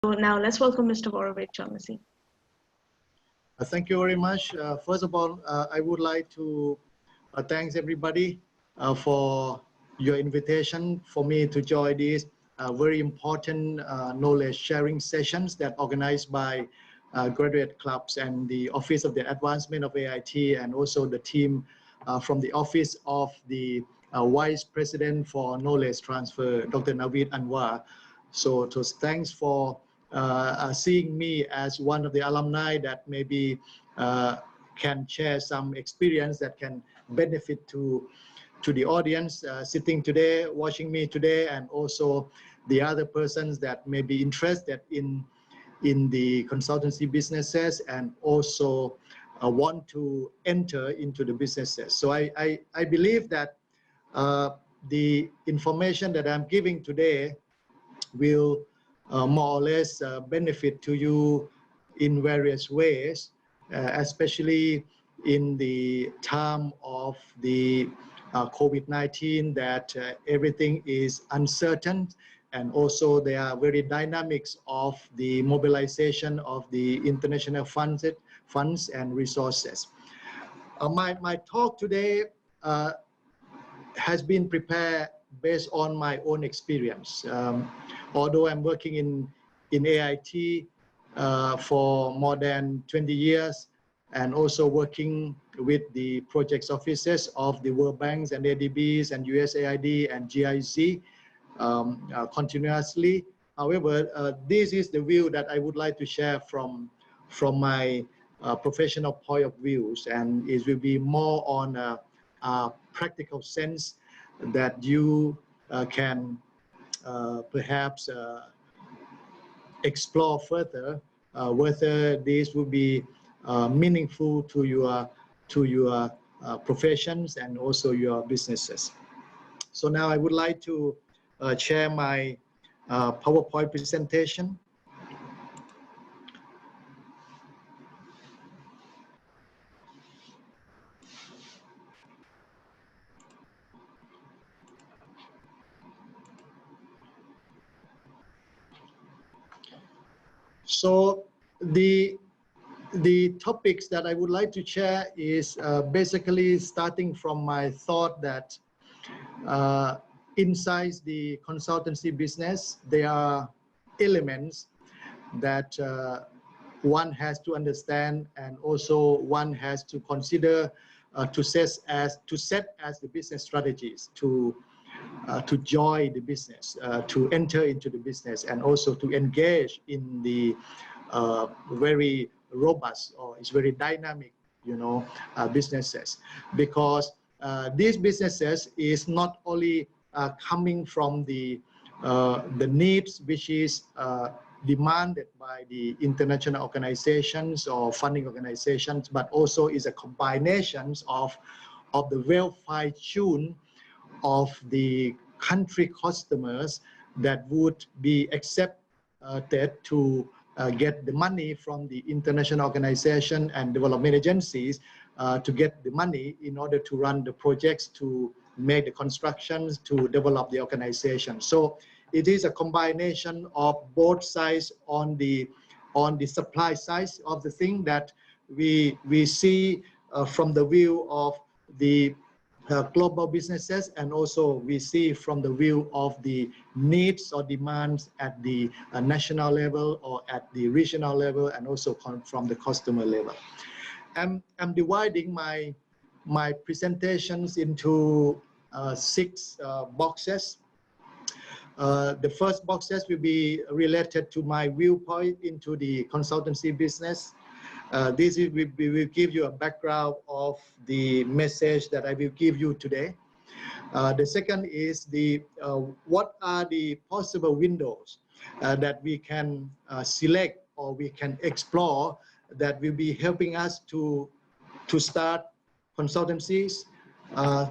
Now let's welcome Mr. Voravate Chonlasin. Thank you very much. First of all, I would like to thank everybody for your invitation for me to join these very important knowledge sharing sessions that organized by graduate clubs and the Office of the Advancement of AIT, and also the team from the Office of the Vice President for Knowledge Transfer, Dr. Naveed Anwar. So thanks for seeing me as one of the alumni that maybe can share some experience that can benefit to the audience sitting today, watching me today, and also the other persons that may be interested in the consultancy businesses and also want to enter into the businesses. So I believe that the information that I'm giving today will more or less benefit to you in various ways, especially in the time of the COVID-19, that everything is uncertain, and also there are very dynamics of the mobilization of the international funds and resources. My talk today has been prepared based on my own experience. Although I'm working in AIT for more than 20 years, and also working with the projects offices of the World Banks and ADBs and USAID and GIZ continuously. However, this is the view that I would like to share from my professional point of views, and it will be more on a practical sense that you can perhaps explore further whether this will be meaningful to your professions and also your businesses. So now I would like to share my PowerPoint presentation. So the topics that I would like to share is basically starting from my thought that inside the consultancy business, there are elements that one has to understand, and also one has to consider to set as the business strategies to join the business, to enter into the business, and also to engage in the very robust, or it's very dynamic, businesses, because these businesses is not only coming from the needs which is demanded by the international organizations or funding organizations, but also is a combination of the well-fine-tuned of the country customers that would be accepted to get the money from the international organization and development agencies to get the money in order to run the projects, to make the constructions, to develop the organization. So it is a combination of both sides on the supply side of the thing that we see from the view of the global businesses, and also we see from the view of the needs or demands at the national level or at the regional level, and also from the customer level. I'm dividing my presentations into 6 boxes. The first boxes will be related to my viewpoint into the consultancy business. This will give you a background of the message that I will give you today. The second is what are the possible windows that we can select or we can explore that will be helping us to start consultancies,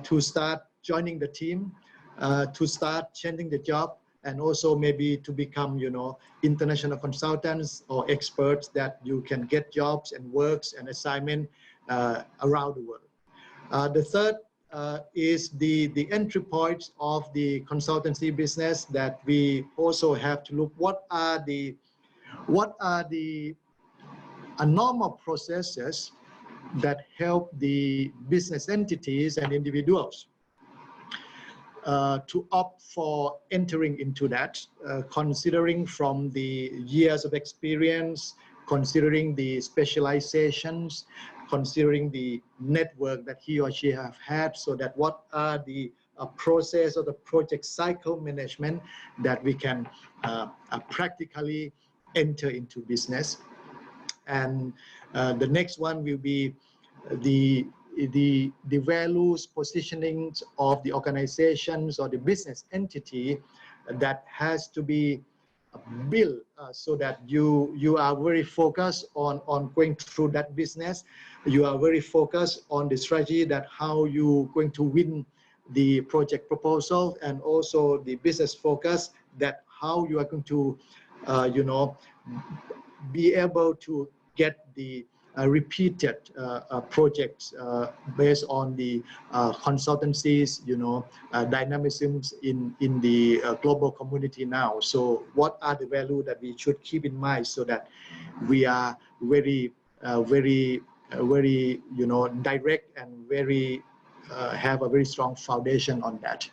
to start joining the team, to start changing the job, and also maybe to become, international consultants or experts that you can get jobs and works and assignment around the world. The third is the entry points of the consultancy business that we also have to look what are the what are the normal processes that help the business entities and individuals to opt for entering into that, considering from the years of experience, considering the specializations, considering the network that he or she have had, so that what are the process of the project cycle management that we can practically enter into business. And the next one will be the values positioning of the organizations or the business entity that has to be built so that you are very focused on going through that business. You are very focused on the strategy that how you going to win the project proposal, and also the business focus that how you are going to be able to get the repeated projects based on the consultancies, dynamisms in the global community now. So what are the values that we should keep in mind so that we are very direct and very have a very strong foundation on that.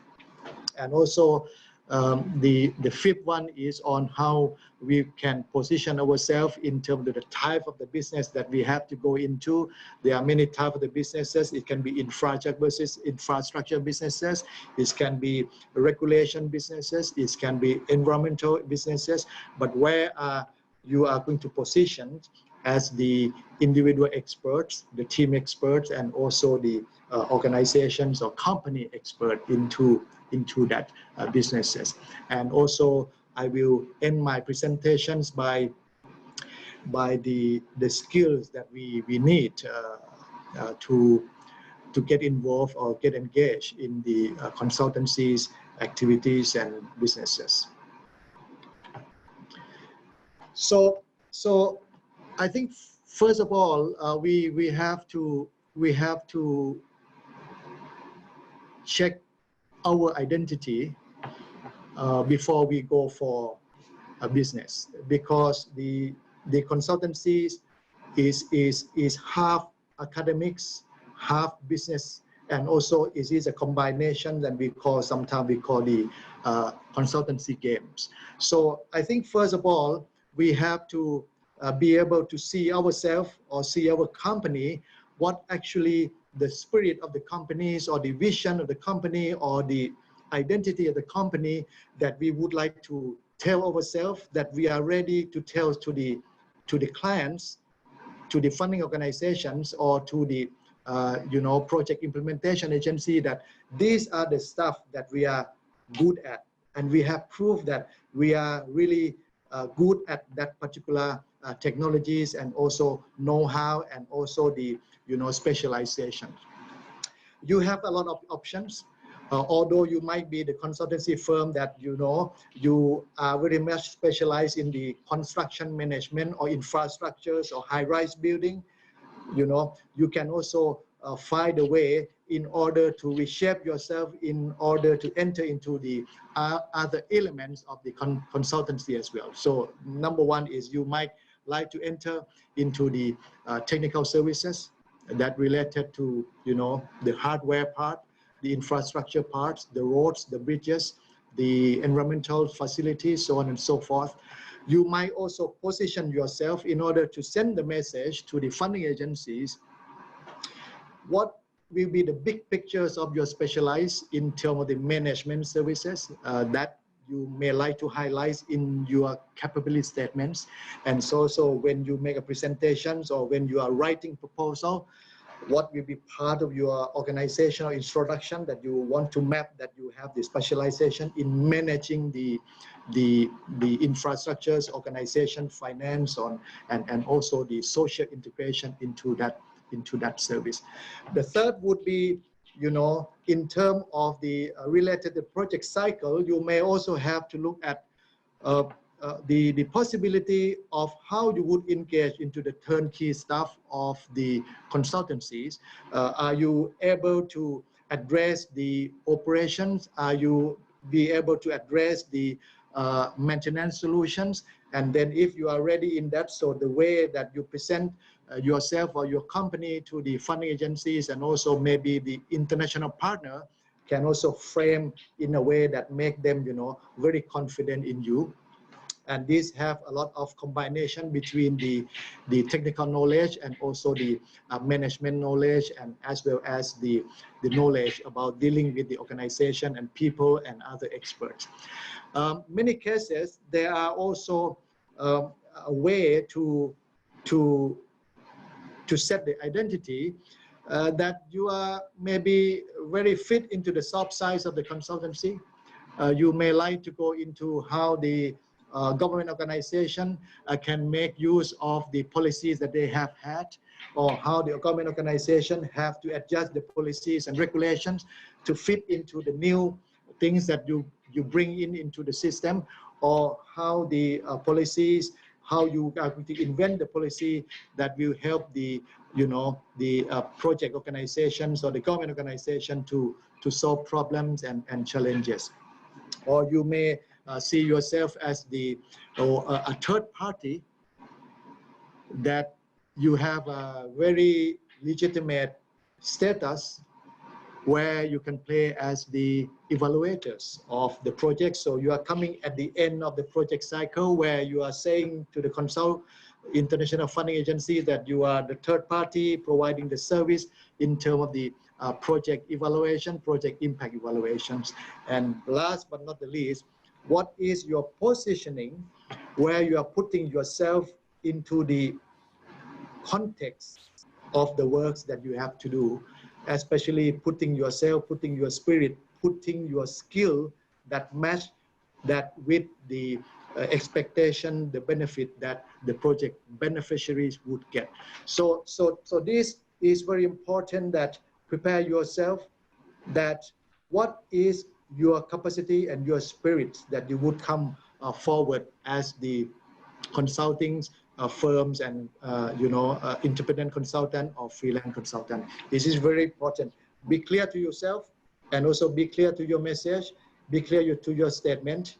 And also the fifth one is on how we can position ourselves in terms of the type of the business that we have to go into. There are many types of the businesses. It can be infrastructure businesses. It can be regulation businesses. It can be environmental businesses. But where you are going to position as the individual experts, the team experts, and also the organizations or company expert into that businesses. And also I will end my presentations by the skills that we need to get involved or get engaged in the consultancies, activities, and businesses. So I think first of all we have to check our identity before we go for a business, because the consultancies is half academics, half business, and also it is a combination that sometimes we call the consultancy games. So I think first of all we have to be able to see ourselves or see our company, what actually the spirit of the companies or the vision of the company or the identity of the company that we would like to tell ourselves, that we are ready to tell to the clients, to the funding organizations, or to the project implementation agency, that these are the stuff that we are good at, and we have proved that we are really good at that particular technologies, and also know-how, and also the specialization. You have a lot of options. Although you might be the consultancy firm that you are very much specialized in the construction management or infrastructures or high-rise building, you can also find a way in order to reshape yourself, in order to enter into the other elements of the consultancy as well. So number one is you might like to enter into the technical services that related to the hardware part, the infrastructure parts, the roads, the bridges, the environmental facilities, so on and so forth. You might also position yourself in order to send the message to the funding agencies. What will be the big pictures of your specialized in terms of the management services that you may like to highlight in your capability statements? And so when you make a presentations or when you are writing proposal, what will be part of your organizational introduction that you want to map, that you have the specialization in managing the infrastructures, organization, finance, and also the social integration into that service. The third would be, in terms of the related to project cycle, you may also have to look at the possibility of how you would engage into the turnkey stuff of the consultancies. Are you able to address the operations? Are you be able to address the maintenance solutions? And then if you are ready in that, so the way that you present yourself or your company to the funding agencies and also maybe the international partner can also frame in a way that make them, very confident in you. And these have a lot of combination between the technical knowledge and also the management knowledge, and as well as the knowledge about dealing with the organization and people and other experts. Many cases, there are also a way to set the identity that you are maybe very fit into the soft sides of the consultancy. You may like to go into how the government organization can make use of the policies that they have had, or how the government organization have to adjust the policies and regulations to fit into the new things that you bring into the system, or how the policies, how you are going to invent the policy that will help the project organizations or the government organization to solve problems and challenges. Or you may see yourself as a third party, that you have a very legitimate status where you can play as the evaluators of the project. So you are coming at the end of the project cycle, where you are saying to the international funding agency that you are the third party providing the service in terms of the project evaluation, project impact evaluations. And last but not the least, what is your positioning, where you are putting yourself into the context of the works that you have to do, especially putting yourself, putting your spirit, putting your skill that match that with the expectation, the benefit that the project beneficiaries would get. So this is very important, that prepare yourself, that what is your capacity and your spirit that you would come forward as the consulting firms and independent consultant or freelance consultant. This is very important. Be clear to yourself, and also be clear to your message, be clear to your statement.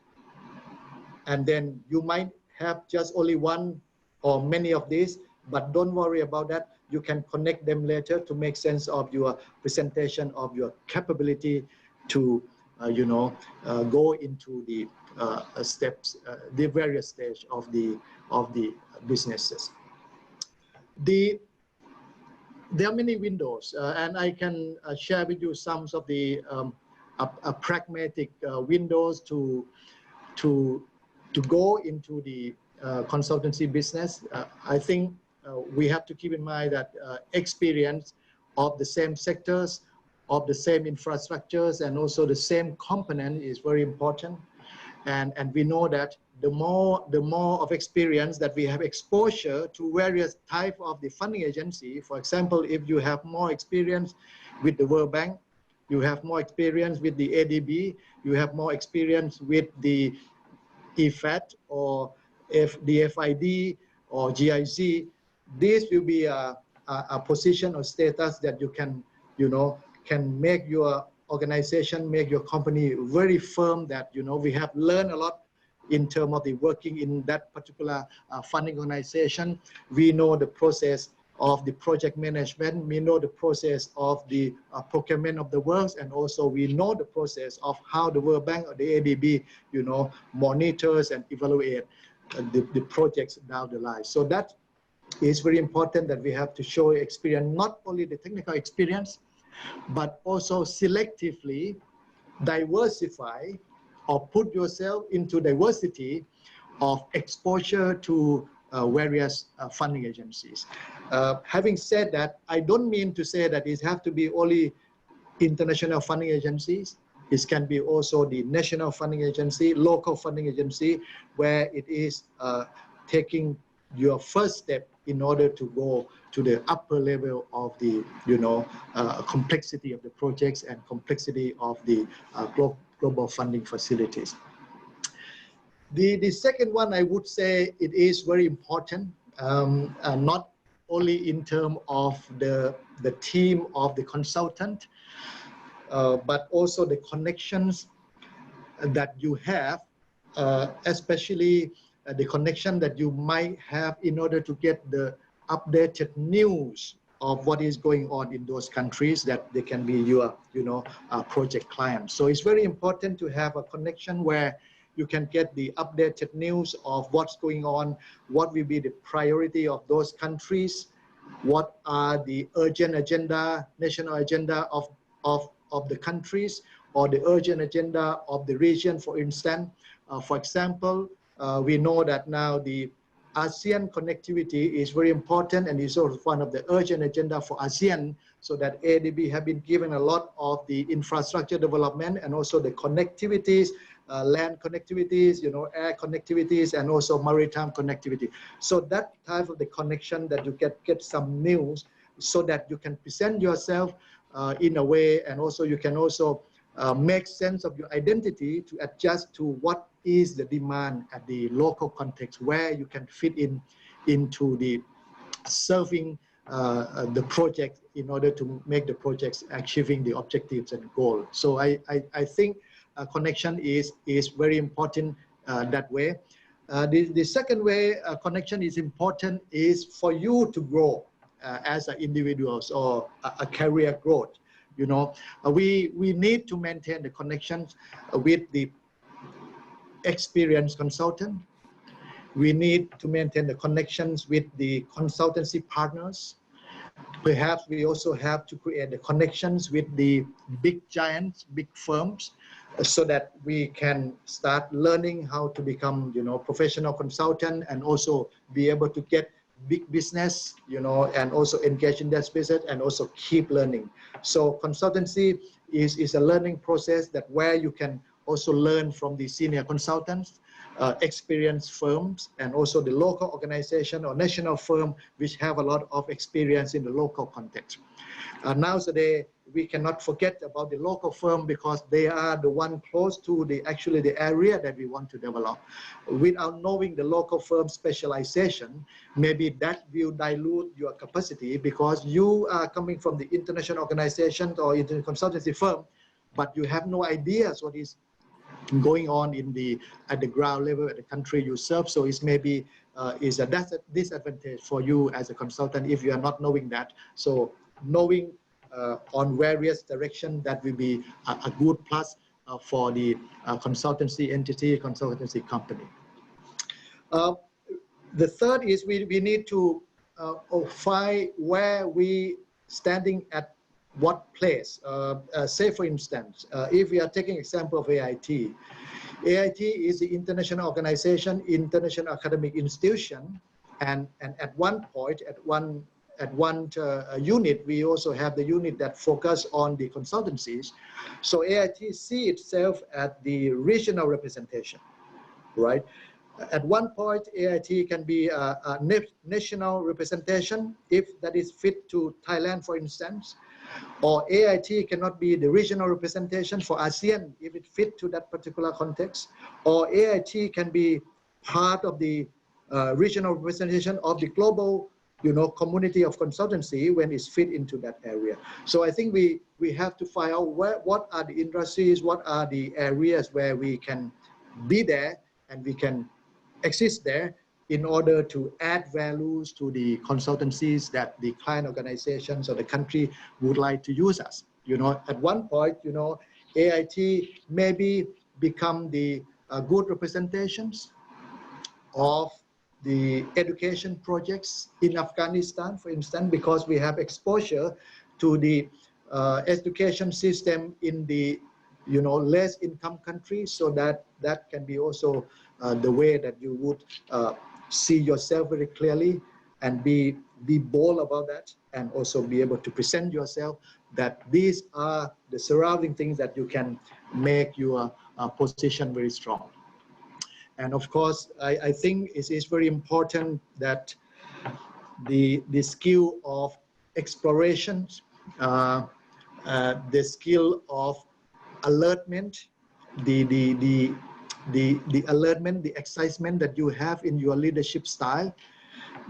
And then you might have just only one or many of these, but don't worry about that. You can connect them later to make sense of your presentation, of your capability to go into the steps, the various stage of the businesses. There are many windows, and I can share with you some of the pragmatic windows to go into the consultancy business. I think we have to keep in mind that experience of the same sectors, of the same infrastructures, and also the same component is very important. And we know that the more of experience that we have, exposure to various type of the funding agency. For example, if you have more experience with the World Bank, you have more experience with the ADB, you have more experience with the EFAT or the FID or GIZ, this will be a position or status that you can, can make your organization, make your company very firm, that, we have learned a lot in terms of the working in that particular funding organization. We know the process of the project management, we know the process of the procurement of the works, and also we know the process of how the World Bank or the ADB, monitors and evaluate the projects down the line. So that is very important, that we have to show experience, not only the technical experience, but also selectively diversify or put yourself into diversity of exposure to various funding agencies. Having said that, I don't mean to say that it has to be only international funding agencies. It can be also the national funding agency, local funding agency, where it is taking your first step in order to go to the upper level of the, complexity of the projects and complexity of the global funding facilities. The second one, I would say it is very important, not only in terms of the team of the consultant, but also the connections that you have, especially the connection that you might have in order to get the updated news of what is going on in those countries, that they can be your, project clients. So it's very important to have a connection where you can get the updated news of what's going on, what will be the priority of those countries, what are the urgent agenda, national agenda of the countries, or the urgent agenda of the region, for instance. For example, we know that now the ASEAN connectivity is very important and is also one of the urgent agenda for ASEAN, so that ADB have been given a lot of the infrastructure development and also the connectivities, land connectivities, air connectivities, and also maritime connectivity. So that type of the connection that you get some news, so that you can present yourself in a way, and also you can also make sense of your identity to adjust to what is the demand at the local context, where you can fit into the serving the project in order to make the projects achieving the objectives and goals. So I think connection is very important that way. The second way connection is important is for you to grow as an individuals, or a career growth. We need to maintain the connections with the experienced consultant. We need to maintain the connections with the consultancy partners. Perhaps we also have to create the connections with the big giants, big firms, so that we can start learning how to become, professional consultant, and also be able to get big business, and also engage in that business, and also keep learning. So consultancy is a learning process that where you can also learn from the senior consultants, experienced firms, and also the local organization or national firm which have a lot of experience in the local context. Nowadays, we cannot forget about the local firm, because they are the one close to the area that we want to develop. Without knowing the local firm specialization, maybe that will dilute your capacity, because you are coming from the international organization or international consultancy firm, but you have no ideas what is going on at the ground level at the country you serve. So it's maybe is a disadvantage for you as a consultant if you are not knowing that. So knowing on various directions, that will be a good plus for the consultancy entity, consultancy company. The third is we need to find where we standing at what place. Say for instance, if we are taking example of AIT. AIT is the international organization, international academic institution, and at one point, at one unit, we also have the unit that focus on the consultancies. So AIT see itself at the regional representation, right? At one point, AIT can be a national representation, if that is fit to Thailand, for instance, or AIT cannot be the regional representation for ASEAN if it fit to that particular context, or AIT can be part of the regional representation of the global community of consultancy when it's fit into that area. So I think we have to find out what are the industries, what are the areas where we can be there and we can exist there in order to add values to the consultancies that the client organizations or the country would like to use us. At one point, AIT maybe become the good representations of the education projects in Afghanistan, for instance, because we have exposure to the education system in the less income countries. So that can be also the way that you would see yourself very clearly and be bold about that, and also be able to present yourself that these are the surrounding things that you can make your position very strong. And of course, I think it is very important that the skill of exploration, the skill of alertment, the alertment, the excitement that you have in your leadership style,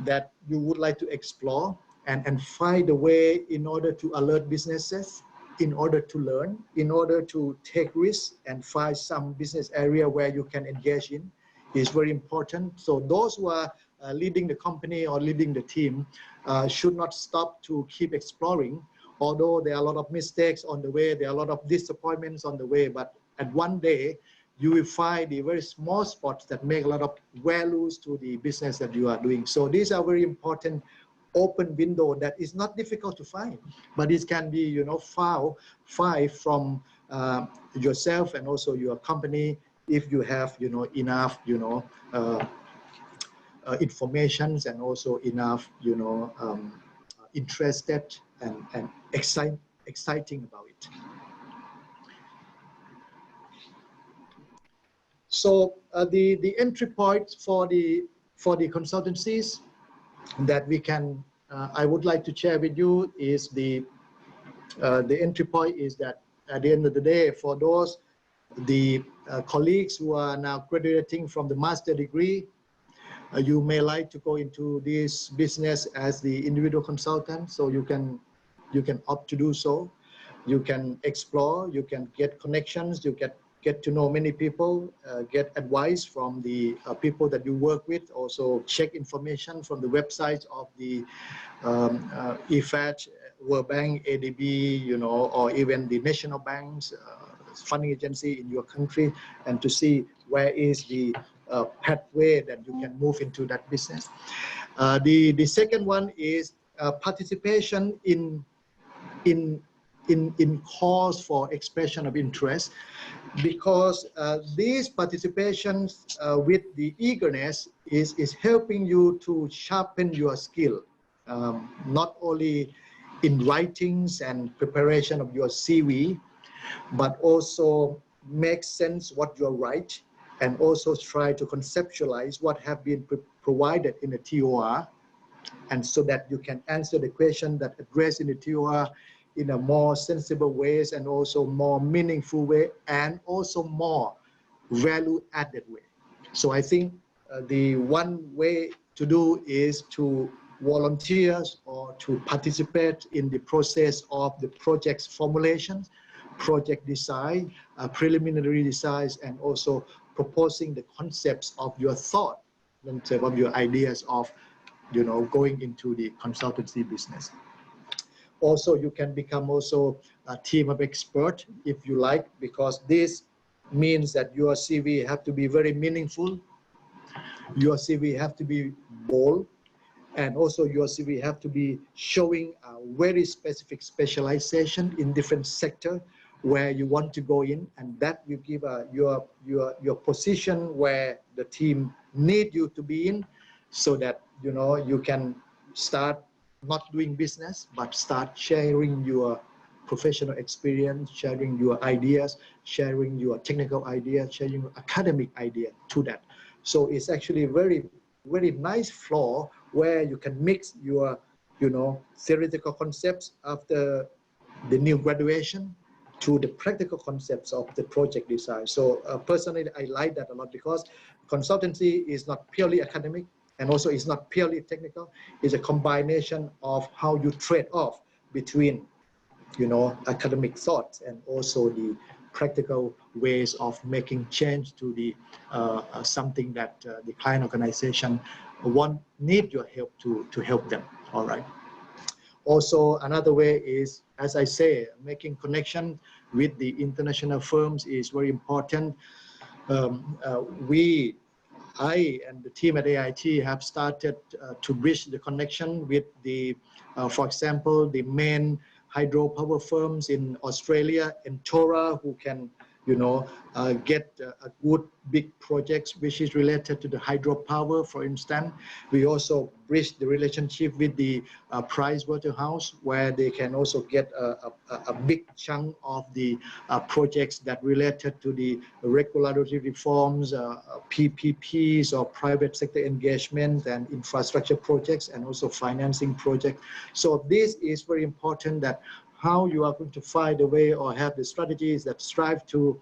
that you would like to explore and find a way in order to alert businesses, in order to learn, in order to take risks and find some business area where you can engage in is very important. So those who are leading the company or leading the team should not stop to keep exploring, although there are a lot of mistakes on the way, there are a lot of disappointments on the way, but at one day, you will find the very small spots that make a lot of values to the business that you are doing. So these are very important open window that is not difficult to find, but it can be, you know, found from yourself and also your company if you have, you know, enough, you know, informations and also enough, you know, interested and exciting about it. So the entry point for the consultancies that we can, I would like to share with you is the entry point is that at the end of the day, for those the colleagues who are now graduating from the master degree, you may like to go into this business as the individual consultant, so you can opt to do so. You can explore, you can get connections, you get to know many people, get advice from the people that you work with, also check information from the websites of the IFAD, World Bank, ADB, you know, or even the national banks, funding agency in your country, and to see where is the pathway that you can move into that business. The second one is participation in calls for expression of interest, because these participations with the eagerness is helping you to sharpen your skill, not only in writings and preparation of your CV, but also make sense what you write, and also try to conceptualize what have been provided in the TOR, and so that you can answer the question that addressed in the TOR in a more sensible ways, and also more meaningful way, and also more value added way. So I think the one way to do is to volunteer or to participate in the process of the project's formulation, project design, preliminary designs, and also proposing the concepts of your thought, of your ideas of, you know, going into the consultancy business. Also, you can become also a team of experts if you like, because this means that your CV have to be very meaningful, your CV have to be bold, and also your CV have to be showing a very specific specialization in different sector where you want to go in, and that will give your position where the team need you to be in, so that, you know, you can start not doing business, but start sharing your professional experience, sharing your ideas, sharing your technical ideas, sharing your academic idea to that. So it's actually very, very nice flow where you can mix your, you know, theoretical concepts after the new graduation to the practical concepts of the project design. So personally, I like that a lot, because consultancy is not purely academic, and also it's not purely technical. It's a combination of how you trade off between, you know, academic thoughts and also the practical ways of making change to the something that the client organization need your help to help them. All right. Also, another way is, as I say, making connection with the international firms is very important. I and the team at AIT have started to bridge the connection with the, for example, the main hydropower firms in Australia and Tora, who can, you know, get a good big projects which is related to the hydropower, for instance. We also bridge the relationship with the Price Waterhouse, where they can also get a big chunk of the projects that related to the regulatory reforms, PPPs or private sector engagement and infrastructure projects, and also financing projects. So this is very important, that how you are going to find a way or have the strategies that strive to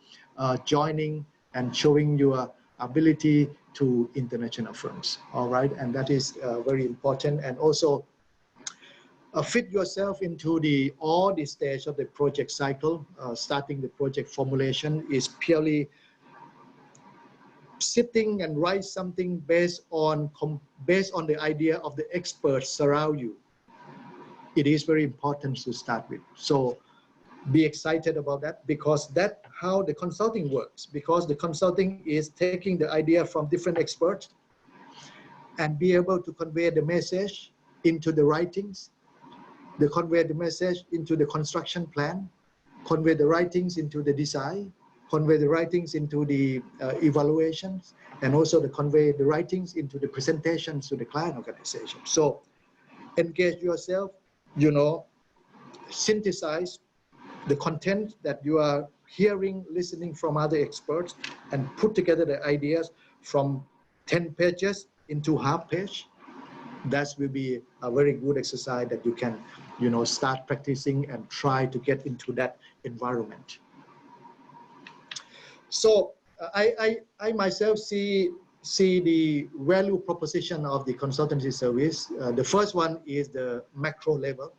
joining and showing your ability to international firms. All right, and that is very important. And also fit yourself into all the stage of the project cycle. Starting the project formulation is purely sitting and write something based on the idea of the experts around you. It is very important to start with. So be excited about that, because that's how the consulting works, because the consulting is taking the idea from different experts and be able to convey the message into the writings, convey the message into the construction plan, convey the writings into the design, convey the writings into the evaluations, and also to convey the writings into the presentations to the client organization. So engage yourself, synthesize the content that you are hearing, listening from other experts, and put together the ideas from 10 pages into half page. That will be a very good exercise that you can, start practicing and try to get into that environment. So I myself see the value proposition of the consultancy service. The first one is the macro level.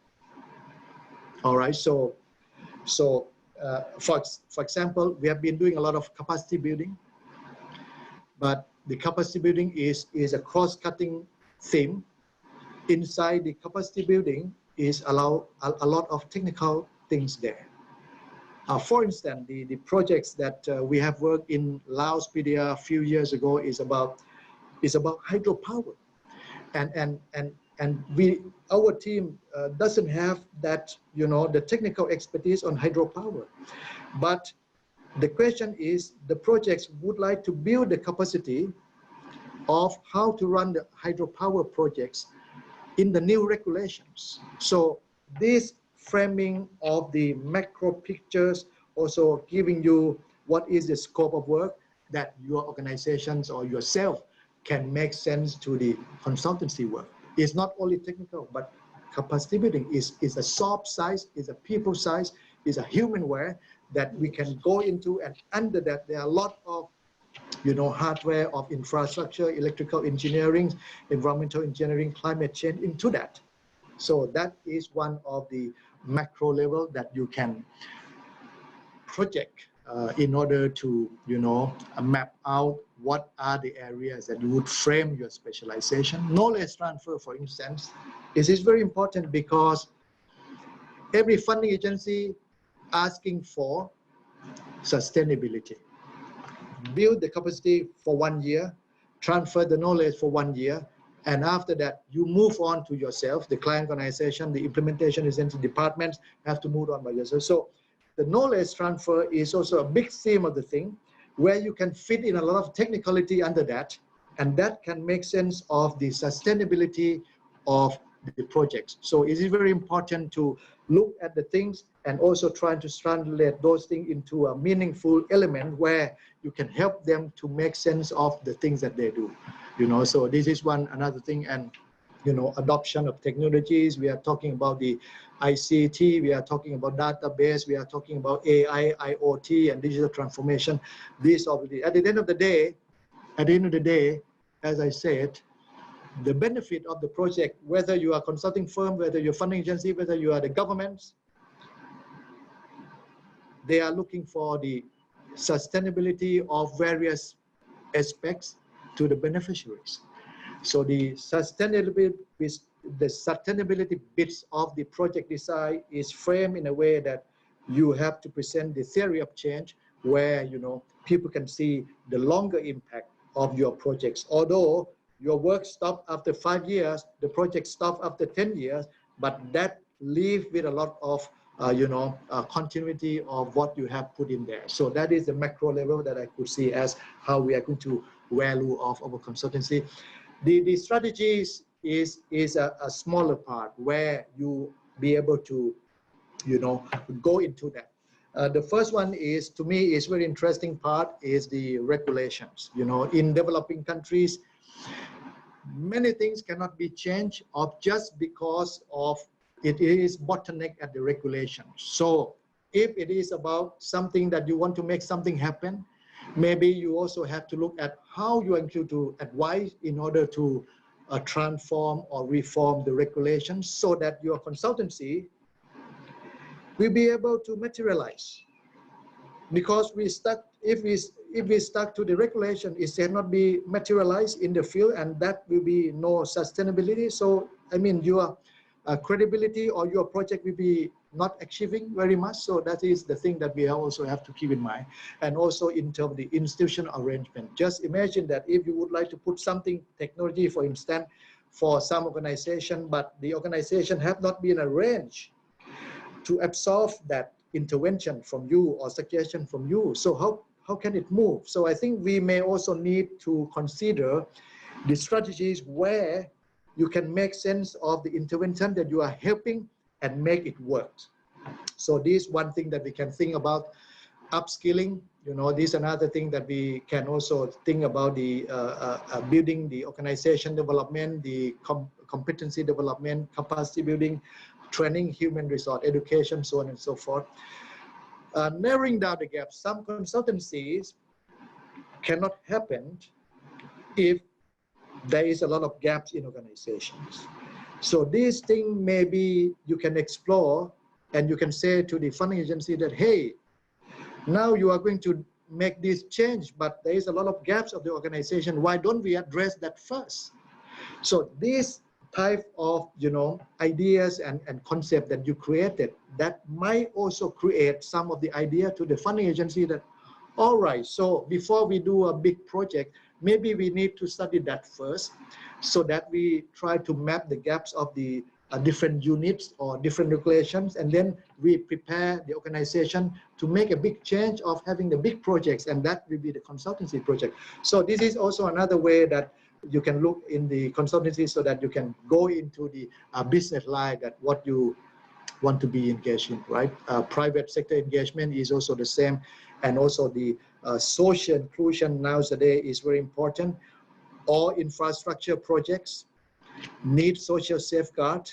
All right, so for example, we have been doing a lot of capacity building, but the capacity building is a cross-cutting theme. Inside the capacity building is a lot of technical things there. For instance, the projects that we have worked in Laos PDR a few years ago is about hydropower, and our team doesn't have that, the technical expertise on hydropower. But the question is, the projects would like to build the capacity of how to run the hydropower projects in the new regulations. So this framing of the macro pictures also giving you what is the scope of work that your organizations or yourself can make sense to the consultancy work. It's not only technical, but capacity building is a soft size, is a people size, is a humanware that we can go into, and under that there are a lot of hardware, of infrastructure, electrical engineering, environmental engineering, climate change into that. So that is one of the macro level that you can project in order to, map out what are the areas that you would frame your specialization. Knowledge transfer, for instance, is very important, because every funding agency asking for sustainability. Build the capacity for 1 year, transfer the knowledge for 1 year, and after that, you move on to yourself. The client organization, the implementation agency departments have to move on by yourself. So the knowledge transfer is also a big theme of the thing, where you can fit in a lot of technicality under that, and that can make sense of the sustainability of the projects. So it is very important to look at the things and also try to translate those things into a meaningful element where you can help them to make sense of the things that they do. So this is another thing. And adoption of technologies. We are talking about the ICT, we are talking about database, we are talking about AI, IoT, and digital transformation. These obviously, at the end of the day, as I said, the benefit of the project, whether you are a consulting firm, whether you're a funding agency, whether you are the governments, they are looking for the sustainability of various aspects to the beneficiaries. So the sustainability bits of the project design is framed in a way that you have to present the theory of change, where people can see the longer impact of your projects. Although your work stopped after 5 years, the project stopped after 10 years, but that leaves with a lot of continuity of what you have put in there. So that is the macro level that I could see as how we are going to value of our consultancy. The strategies is a smaller part where you be able to go into that. The first one is, to me, is very interesting part is the regulations. In developing countries, many things cannot be changed just because of it is bottleneck at the regulations. So if it is about something that you want to make something happen, maybe you also have to look at how you are going to advise in order to transform or reform the regulations, so that your consultancy will be able to materialize. Because we start if we stuck to the regulation, it cannot be materialized in the field, and that will be no sustainability. So I mean, your credibility or your project will be not achieving very much. So that is the thing that we also have to keep in mind. And also in terms of the institutional arrangement, just imagine that if you would like to put something, technology for instance, for some organization, but the organization have not been arranged to absorb that intervention from you or suggestion from you. So how can it move? So I think we may also need to consider the strategies where you can make sense of the intervention that you are helping and make it work. So this is one thing that we can think about. Upskilling, you know, this is another thing that we can also think about, the building the organization development, the competency development, capacity building, training, human resource, education, so on and so forth. Narrowing down the gaps. Some consultancies cannot happen if there is a lot of gaps in organizations. So this thing maybe you can explore, and you can say to the funding agency that, hey, now you are going to make this change, but there is a lot of gaps of the organization. Why don't we address that first? So this type of, you know, ideas and concept that you created, that might also create some of the idea to the funding agency that, all right, so before we do a big project, maybe we need to study that first, so that we try to map the gaps of the different units or different regulations, and then we prepare the organization to make a big change of having the big projects, and that will be the consultancy project. So this is also another way that you can look in the consultancy, so that you can go into the business line that what you want to be engaged in, right? Private sector engagement is also the same, and also the social inclusion nowadays is very important. All infrastructure projects need social safeguard,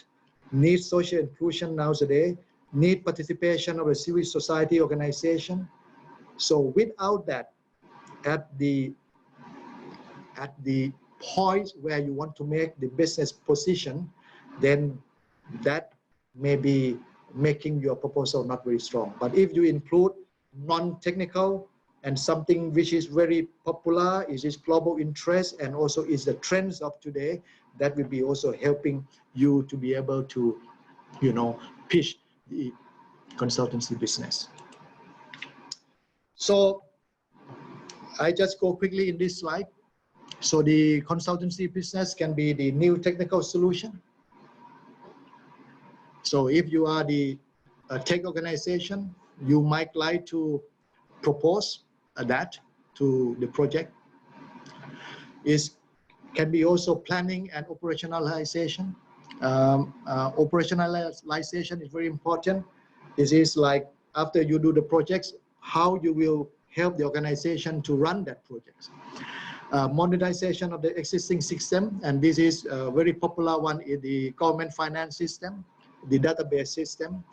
need social inclusion nowadays, need participation of a civil society organization. So without that, at the point where you want to make the business position, then that may be making your proposal not very strong. But if you include non-technical and something which is very popular, is global interest, and also is the trends of today, that will be also helping you to be able to, you know, pitch the consultancy business. So I just go quickly in this slide. So the consultancy business can be the new technical solution. So if you are the tech organization, you might like to propose that to the project. Can be also planning and operationalization. Operationalization is very important. This is like after you do the projects, how you will help the organization to run that project. Modernization of the existing system, and this is a very popular one in the government finance system, the database system.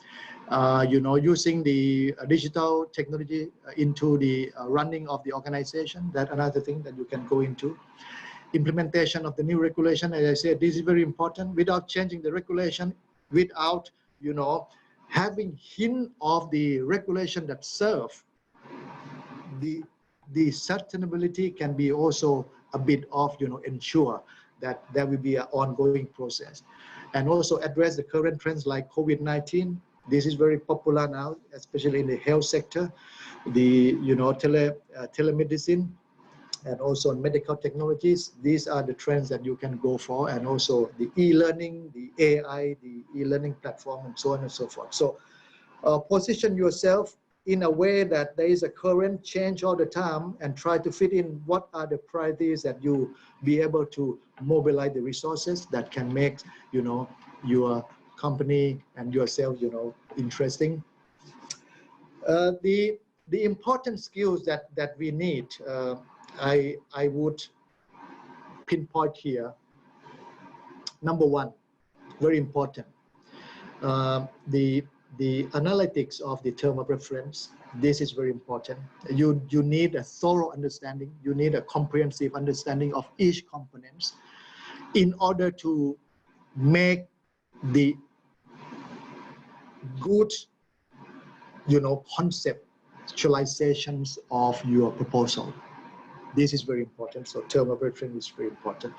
You know, using the digital technology into the running of the organization. That's another thing that you can go into. Implementation of the new regulation, as I said, this is very important. Without changing the regulation, without, you know, having hint of the regulation that serve the sustainability, can be also a bit of, you know, ensure that there will be an ongoing process. And also address the current trends like COVID-19. This is very popular now, especially in the health sector. The, you know, telemedicine, and also medical technologies. These are the trends that you can go for, and also the e-learning, the AI, the e-learning platform, and so on and so forth. So position yourself in a way that there is a current change all the time, and try to fit in what are the priorities that you be able to mobilize the resources that can make, you know, your company and yourself, you know, interesting. The important skills that we need, I would pinpoint here. Number one, very important, the analytics of the term of reference. This is very important. You need a thorough understanding. You need a comprehensive understanding of each components in order to make the good, you know, concept conceptualizations of your proposal. This is very important. So term of reference is very important.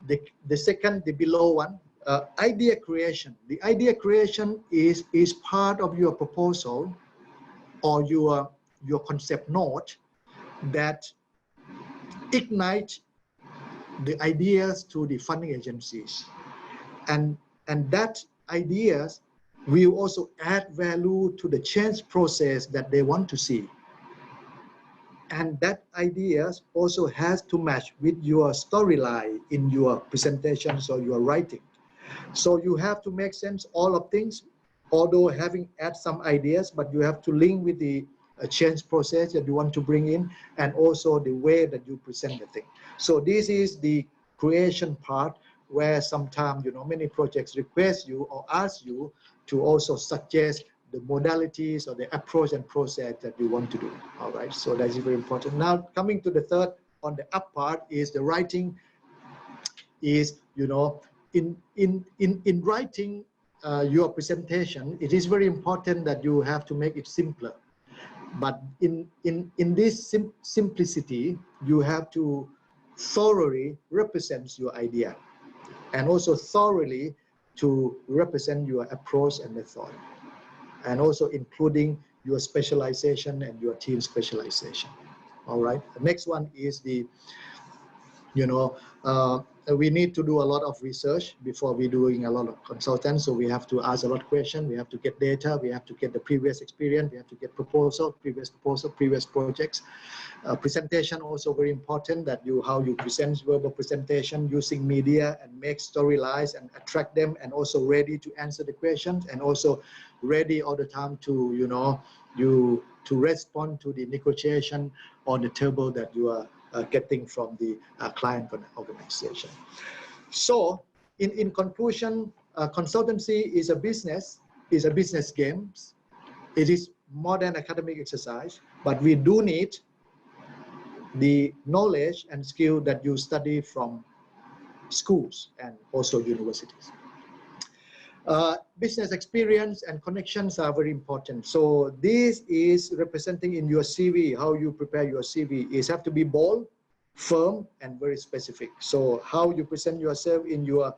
The second, the below one, idea creation. The idea creation is part of your proposal or your concept note that ignite the ideas to the funding agencies, and that ideas will also add value to the change process that they want to see. And that ideas also has to match with your storyline in your presentations or your writing. So you have to make sense all of things, although having add some ideas, but you have to link with the change process that you want to bring in, and also the way that you present the thing. So this is the creation part, where sometimes, you know, many projects request you or ask you to also suggest the modalities or the approach and process that you want to do. All right, so that is very important. Now coming to the third, on the up part, is the writing. Is, you know, in writing your presentation, it is very important that you have to make it simpler. But in this simplicity, you have to thoroughly represent your idea, and also thoroughly to represent your approach and method, and also including your specialization and your team specialization. All right. The next one is the, you know, we need to do a lot of research before we doing a lot of consultants. So we have to ask a lot of questions. We have to get data. We have to get the previous experience. We have to get previous projects. Presentation also very important, that how you present verbal presentation using media and make storylines and attract them, and also ready to answer the questions, and also ready all the time to, you know, to respond to the negotiation on the table that you are getting from the client organization. So in conclusion, consultancy is a business game. It is more than academic exercise, but we do need the knowledge and skill that you study from schools and also universities. Business experience and connections are very important. So this is representing in your CV. How you prepare your CV is have to be bold, firm, and very specific. So how you present yourself in your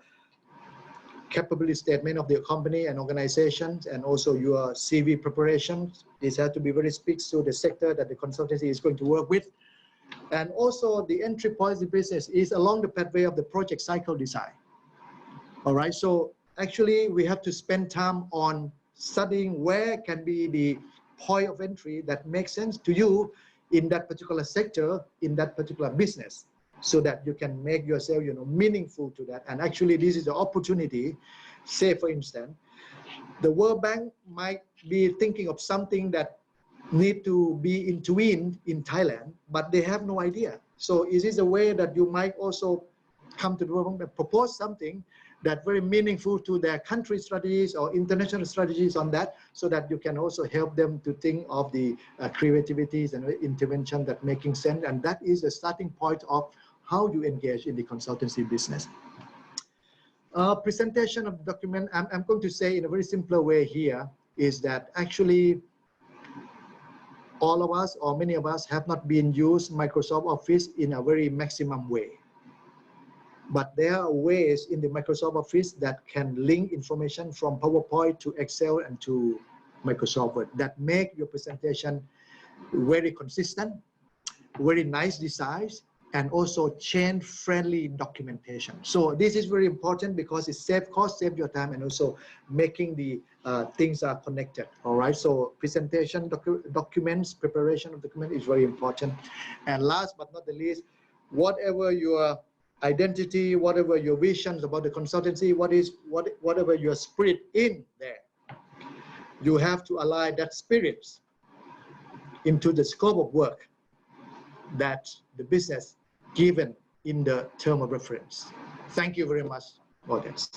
capability statement of the company and organizations, and also your CV preparations, this has to be very speaks to the sector that the consultancy is going to work with. And also the entry point of the business is along the pathway of the project cycle design. All right, so actually we have to spend time on studying where can be the point of entry that makes sense to you in that particular sector, in that particular business, so that you can make yourself, you know, meaningful to that. And actually this is the opportunity. Say for instance, the World Bank might be thinking of something that need to be intervened in Thailand, but they have no idea. So is this a way that you might also come to the World Bank and propose something that very meaningful to their country strategies or international strategies on that, so that you can also help them to think of the creativities and intervention that making sense. And that is the starting point of how you engage in the consultancy business. Presentation of the document, I'm going to say in a very simpler way here, is that actually all of us or many of us have not been used Microsoft Office in a very maximum way. But there are ways in the Microsoft Office that can link information from PowerPoint to Excel and to Microsoft Word that make your presentation very consistent, very nice designs, and also change-friendly documentation. So this is very important because it saves cost, saves your time, and also making the things are connected. All right. So presentation documents, preparation of document is very important. And last but not the least, whatever your identity, whatever your visions about the consultancy, whatever your spirit in there, you have to align that spirit into the scope of work that the business given in the term of reference. Thank you very much for this.